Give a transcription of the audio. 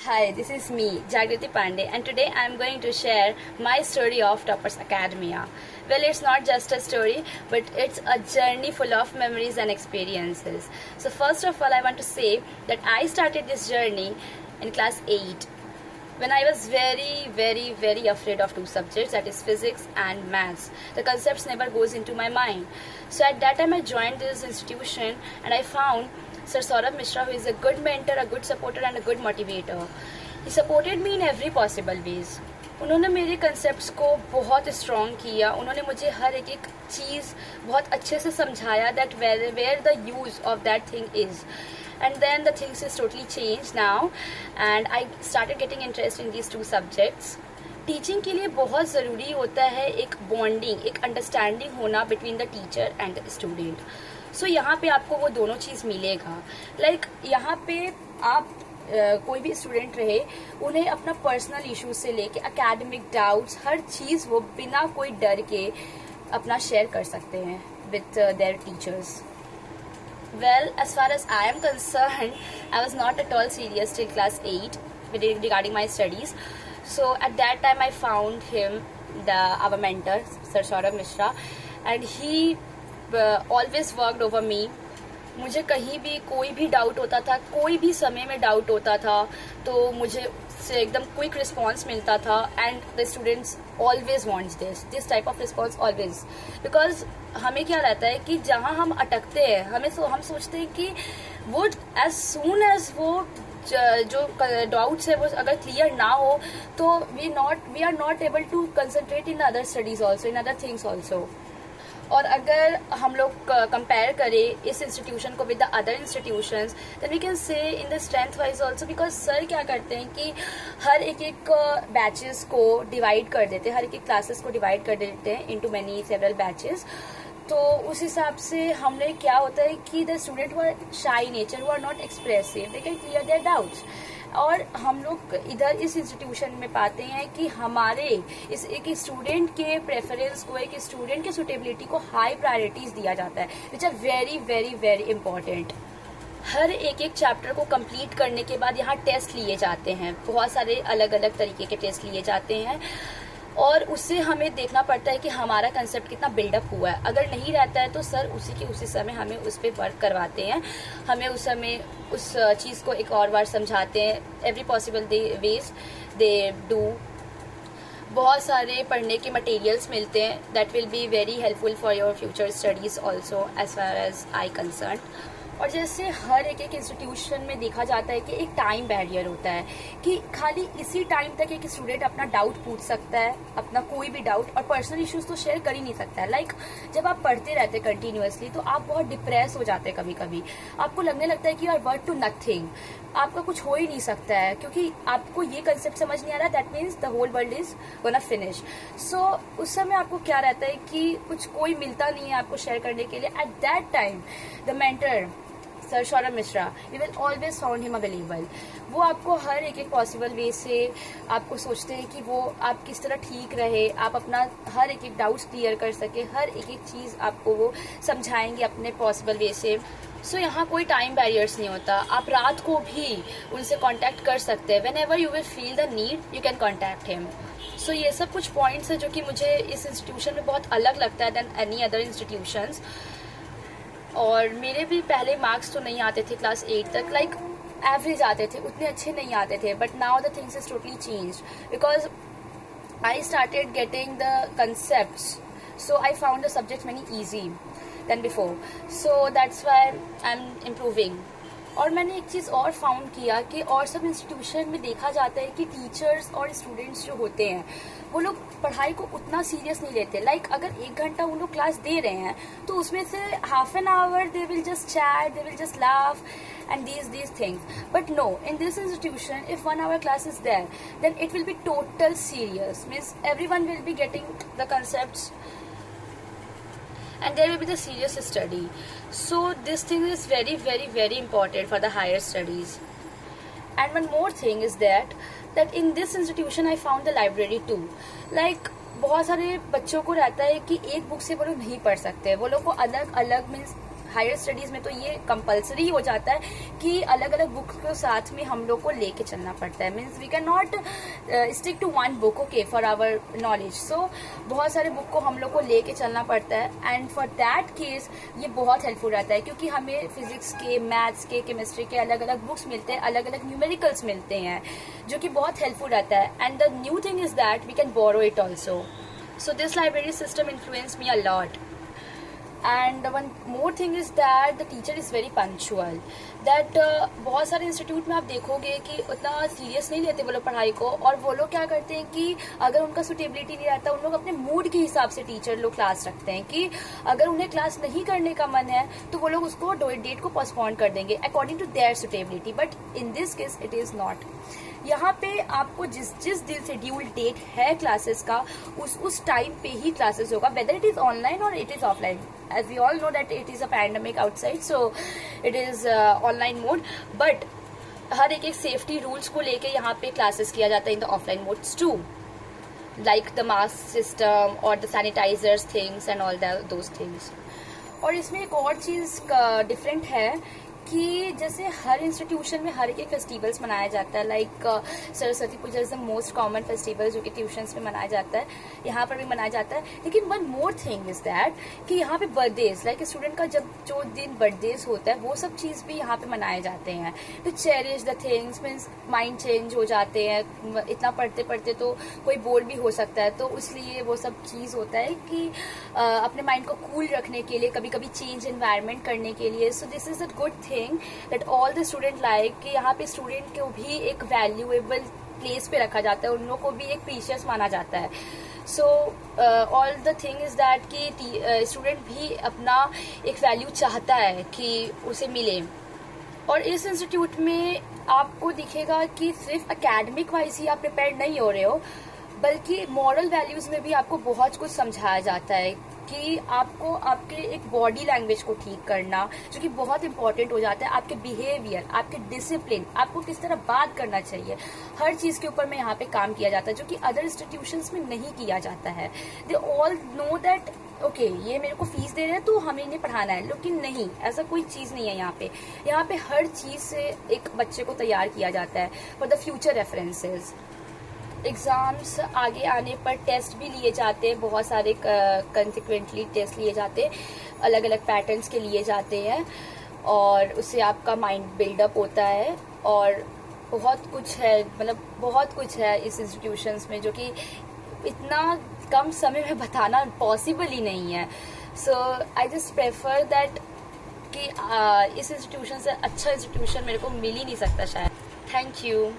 Hi, this is me, Jagriti Pandey, and today I am going to share my story of Toppers Academia. Well, it's not just a story, but it's a journey full of memories and experiences. So first of all, I want to say that I started this journey in class 8 when I was very afraid of two subjects, that is physics and maths. The concepts never goes into my mind. So at that time I joined this institution and I found Sir Saurabh Mishra, who is a good mentor, a good supporter and a good motivator. He supported me in every possible ways. उन्होंने मेरे concepts को बहुत strong किया. उन्होंने मुझे हर एक चीज़ बहुत अच्छे से समझाया that where the use of that thing is. And then the things is totally changed now and I started getting interest in these two subjects. Teaching के लिए बहुत ज़रूरी होता है एक बॉन्डिंग, एक अंडरस्टैंडिंग होना between the teacher and the student. So यहाँ पे आपको वो दोनों चीज़ मिलेगा. लाइक यहाँ पे आप कोई भी स्टूडेंट रहे, उन्हें अपना पर्सनल इश्यूज से लेके एकेडमिक डाउट्स, हर चीज़ वो बिना कोई डर के अपना शेयर कर सकते हैं with their teachers. Well, as far as I am concerned, I was not at all serious till class 8 regarding my studies. So at that time I found him, our mentor, Sir Saurabh Mishra, and he always worked over me. मुझे कहीं भी कोई भी doubt होता था, कोई भी समय में डाउट होता था, तो मुझे से एकदम क्विक रिस्पॉन्स मिलता था. And the students always wants this type of response always. Because हमें क्या रहता है कि जहाँ हम अटकते हैं, हम सोचते हैं कि वो एज सून एज वो जो डाउट्स है वो अगर क्लियर ना हो तो we are not able to concentrate in other studies also, in other things also. और अगर हम लोग कंपेयर करें इस इंस्टीट्यूशन को with the other institutions, then we can say in the strength wise also. Because sir क्या करते हैं कि हर एक बैचेस को डिवाइड कर देते हैं, हर एक क्लासेस को डिवाइड कर देते हैं इनटू मैनी सेवरल बैचेस. तो उस हिसाब से हमने क्या होता है कि the student who are shy nature, who are not expressive, they can clear their doubts. और हम लोग इधर इस इंस्टीट्यूशन में पाते हैं कि हमारे इस एक स्टूडेंट के प्रेफरेंस को, एक स्टूडेंट के सुटेबिलिटी को हाई प्रायोरिटीज दिया जाता है, विच आर वेरी इंपॉर्टेंट. हर एक चैप्टर को कंप्लीट करने के बाद यहाँ टेस्ट लिए जाते हैं, बहुत सारे अलग अलग तरीके के टेस्ट लिए जाते हैं और उससे हमें देखना पड़ता है कि हमारा कंसेप्ट कितना बिल्डअप हुआ है. अगर नहीं रहता है तो सर उसी समय हमें उस पर वर्क करवाते हैं, हमें उस समय उस चीज़ को एक और बार समझाते हैं. Every possible ways they do. बहुत सारे पढ़ने के मटेरियल्स मिलते हैं that will be very helpful for your future studies also as far as I concern. और जैसे हर एक इंस्टीट्यूशन में देखा जाता है कि एक टाइम बैरियर होता है कि खाली इसी टाइम तक एक स्टूडेंट अपना डाउट पूछ सकता है, अपना कोई भी डाउट, और पर्सनल इश्यूज तो शेयर कर ही नहीं सकता है. लाइक जब आप पढ़ते रहते हैं कंटिन्यूअसली तो आप बहुत डिप्रेस हो जाते हैं. कभी कभी आपको लगने लगता है कि you are worth to nothing, आपका कुछ हो ही नहीं सकता है क्योंकि आपको ये कंसेप्ट समझ नहीं आ रहा. That means the whole world is gonna finish. So उस समय आपको क्या रहता है कि कुछ कोई मिलता नहीं है आपको शेयर करने के लिए. At that time the mentor sir Saurabh Mishra, you will always found him available. वो आपको हर एक पॉसिबल वे से आपको सोचते हैं कि वो आप किस तरह ठीक रहे, आप अपना हर एक डाउट्स क्लियर कर सके, हर एक चीज़ आपको वो समझाएंगे अपने पॉसिबल वे से. सो यहाँ कोई टाइम बैरियर्स नहीं होता. आप रात को भी उनसे कांटेक्ट कर सकते हैं. Whenever you will feel the need you can contact him. So ये सब कुछ पॉइंट्स है जो कि मुझे इस इंस्टीट्यूशन में बहुत अलग लगता है दैन एनी अदर इंस्टीट्यूशंस. और मेरे भी पहले मार्क्स तो नहीं आते थे क्लास 8 तक, लाइक एवरेज आते थे, उतने अच्छे नहीं आते थे. But now the things is totally changed because I started getting the concepts. So I found the subjects many easy than before. So that's why I am improving. और मैंने एक चीज़ और फाउंड किया कि और सब इंस्टीट्यूशन में देखा जाता है कि टीचर्स और स्टूडेंट्स जो होते हैं वो लोग पढ़ाई को उतना सीरियस नहीं लेते. लाइक अगर 1 घंटा वो लोग क्लास दे रहे हैं तो उसमें से half an hour they will just chat, they will just laugh and these things. But no, in this institution if 1 hour class is there then it will be total serious, means everyone will be getting the concepts and there will be the serious study. So this thing is very important for the higher studies. And one more thing is that in this institution I found the library too. Like बहुत सारे बच्चों को रहता है कि एक book से वो लोग नहीं पढ़ सकते, वो लोग को अलग मीन्स हायर स्टडीज़ में तो ये कंपलसरी हो जाता है कि अलग अलग बुक के साथ में हम लोग को लेके चलना पड़ता है। Means we can not stick to one book okay for our knowledge. So बहुत सारे बुक को हम लोग को लेके चलना पड़ता है एंड फॉर दैट केस ये बहुत हेल्पफुल रहता है, क्योंकि हमें फिजिक्स के, मैथ्स के, केमिस्ट्री के अलग अलग बुक्स मिलते हैं, अलग अलग न्यूमेरिकल्स मिलते हैं, जो कि बहुत हेल्पफुल रहता है। And the new thing is that we can borrow it also. So this library system influenced me a lot. And one more thing is that the teacher is very punctual. That बहुत सारे institute में आप देखोगे कि उतना serious नहीं लेते वो लोग पढ़ाई को, और वो लोग क्या करते हैं कि अगर उनका सुटेबिलिटी नहीं रहता, उन लोग अपने मूड के हिसाब से टीचर लोग क्लास रखते हैं कि अगर उन्हें क्लास नहीं करने का मन है तो वो लोग उसको डेट को पोस्टपोन कर देंगे according to their suitability. But in this case it is not. यहाँ पे आपको जिस दिन शेड्यूल डेट है क्लासेस का, उस टाइम पे ही क्लासेस होगा, वेदर इट इज ऑनलाइन और it is offline. As we all know that it is a pandemic outside, so it is online mode. But हर एक सेफ्टी रूल्स को लेके यहाँ पे क्लासेस किया जाता है in the offline modes too, like the mask system और the sanitizers things and all those things. और इसमें एक और चीज डिफरेंट है कि जैसे हर इंस्टीट्यूशन में हर एक फेस्टिवल्स मनाया जाता है, like Saraswati Puja is the most common festival जो कि ट्यूशंस में मनाया जाता है, यहाँ पर भी मनाया जाता है। लेकिन one more thing is that कि यहाँ पे बर्थडेज, लाइक स्टूडेंट का जब जो दिन बर्थडेज होता है वो सब चीज़ भी यहाँ पे मनाए जाते हैं to cherish the things. Means mind change हो जाते हैं, इतना पढ़ते पढ़ते तो कोई बोर भी हो सकता है, तो इसलिए वो सब चीज़ होता है कि अपने माइंड को कूल रखने के लिए, कभी कभी चेंज एनवायरनमेंट करने के लिए। So this is a good thing that all the student like कि यहाँ पे स्टूडेंट को भी एक वैल्यूएबल प्लेस पे रखा जाता है, उन लोगों को भी एक प्रीशियस माना जाता है। So all the thing is that कि स्टूडेंट भी अपना एक वैल्यू चाहता है कि उसे मिले। और इस इंस्टीट्यूट में आपको दिखेगा कि सिर्फ एकेडमिक वाइज ही आप प्रिपेयर नहीं हो रहे हो, बल्कि मॉरल वैल्यूज में भी आपको बहुत कुछ समझाया जाता है कि आपको आपके एक बॉडी लैंग्वेज को ठीक करना, जो कि बहुत इंपॉर्टेंट हो जाता है, आपके बिहेवियर, आपके डिसिप्लिन, आपको किस तरह बात करना चाहिए, हर चीज़ के ऊपर में यहाँ पे काम किया जाता है, जो कि अदर इंस्टीट्यूशंस में नहीं किया जाता है। They all know that okay ये मेरे को फीस दे रहे हैं तो हमें इन्हें पढ़ाना है, लेकिन नहीं, ऐसा कोई चीज़ नहीं है यहाँ पे। यहाँ पे हर चीज़ से एक बच्चे को तैयार किया जाता है for the future references. Exams आगे आने पर टेस्ट भी लिए जाते हैं, बहुत सारे कंसिक्वेंटली टेस्ट लिए जाते हैं, अलग अलग पैटर्न्स के लिए जाते हैं, और उससे आपका माइंड बिल्डअप होता है। और बहुत कुछ है, मतलब बहुत कुछ है इस इंस्टीट्यूशंस में, जो कि इतना कम समय में बताना पॉसिबल ही नहीं है। सो आई जस्ट प्रेफर दैट कि इस इंस्टीट्यूशन से अच्छा इंस्टीट्यूशन मेरे को मिल ही नहीं सकता शायद। Thank you.